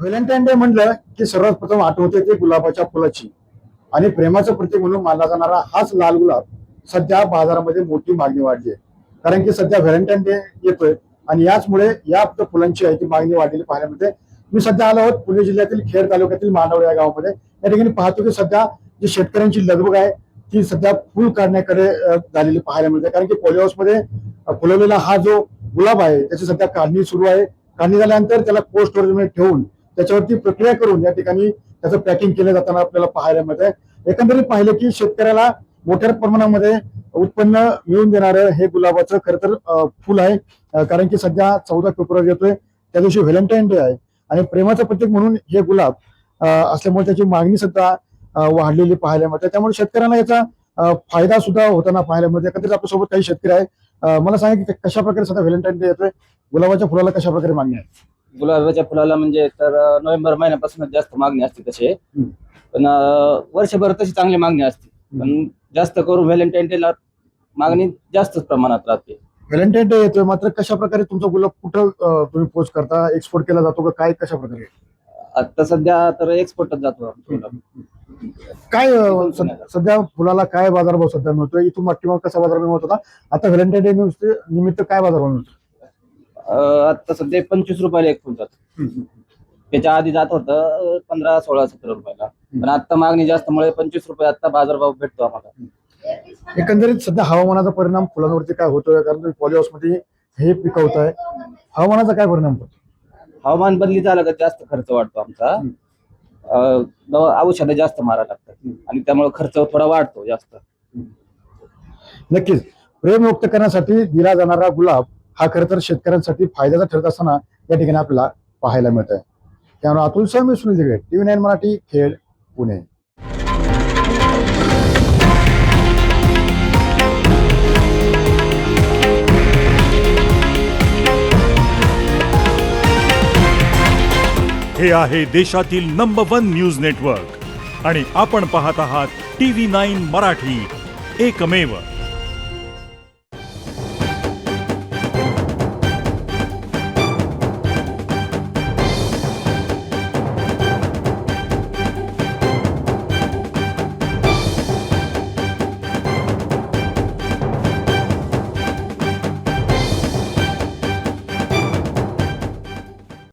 Valentine day म्हणलं की सर्वात प्रथम आठवते ते गुलाबाच्या फुलाची आणि प्रेमाचं प्रतीक म्हणून मानला जाणारा हाच लाल गुलाब सध्या बाजारामध्ये मोठी मागणी वाढली आहे. कारण की सध्या व्हॅलेंटाईन डे येतोय आणि याचमुळे या फुलांची आहे ती मागणी वाढलेली पाहायला मिळते. मी सध्या आलो आहोत पुणे जिल्ह्यातील खेड तालुक्यातील मांडवड या गावामध्ये. या ठिकाणी पाहतो की सध्या जी शेतकऱ्यांची लगबग आहे ती सध्या फुल काढण्याकडे झालेली पाहायला मिळते. कारण की पॉलीहाऊस मध्ये फुलवलेला हा जो गुलाब आहे त्याची सध्या काढणी सुरू आहे. काढणी झाल्यानंतर त्याला कोल्ड स्टोरेज मध्ये ठेवून त्याच्यावरती प्रक्रिया करून या ठिकाणी त्याचं पॅकिंग केलं जाताना आपल्याला पाहायला मिळत आहे. एकंदरीत पाहिलं की शेतकऱ्याला मोठ्या प्रमाणामध्ये उत्पन्न मिळवून देणारं हे गुलाबाचं खरं तर फुल आहे. कारण की सध्या 14 फेब्रुवारी येतोय, त्या दिवशी व्हॅलेंटाईन डे आहे आणि प्रेमाचं प्रतीक म्हणून हे गुलाब असल्यामुळे त्याची मागणी सुद्धा वाढलेली पाहायला मिळते. त्यामुळे शेतकऱ्यांना याचा फायदा सुद्धा होताना पाहायला मिळते. एकंदरीत आपल्यासोबत काही शेतकरी आहे. मला सांगा की कशा प्रकारे सध्या व्हॅलेंटाईन डे येतोय, गुलाबाच्या फुलाला कशा प्रकारे मागणी आहे? गुलाबाच्या फुलाला म्हणजे तर नोव्हेंबर महिन्यापासून जास्त मागणी असते तसे. पण वर्षभर तशी चांगली मागणी असते. पण जास्त करून व्हॅलेंटाईन डेला मागणी जास्त प्रमाणात राहते. व्हॅलेंटाईन डे येतोय, मात्र कशा प्रकारे तुमचा गुलाब कुठं तुम्ही पोस्ट करता, एक्सपोर्ट केला जातो का काय, कशा प्रकारे? आता सध्या तर एक्सपोर्टच जातो गुलाब. काय सध्या फुलाला काय बाजारभाव सध्या मिळतोय? इथून मागच्या वेळी कसा बाजारभाव मिळत होता, आता व्हॅलेंटाईन डे निमित्त काय बाजारभाव मिळतो? आता सध्या 25 रुपयाला एक फुल जातं. त्याच्या आधी जात होतं 15, 16, 17 रुपयाला. पण आता मागणी जास्तमुळे 25 रुपये आता बाजारभाव भेटतो आम्हाला. एकंदरीत सध्या हवामानाचा परिणाम फुलांवरती काय होतोय? कारण तुम्ही पॉलीहाऊस मध्ये हे पिकवताय, हवामानाचा काय परिणाम होतो? हवामान बदली झालं का जास्त खर्च वाढतो आमचा. औषधं जास्त मारायला लागतात आणि त्यामुळे खर्च थोडा वाढतो जास्त. नक्कीच प्रेम व्यक्त करण्यासाठी दिला जाणारा गुलाब हा खरं तर शेतकऱ्यांसाठी फायद्याचा ठरत असताना या ठिकाणी आपल्याला पाहायला मिळत आहे. त्यामुळे अतुल सह मी सुनील दिगडे, TV9 मराठी, खेड, पुणे. हे आहे देशातील नंबर 1 न्यूज नेटवर्क आणि आपण पाहत आहात TV9 मराठी, एकमेव.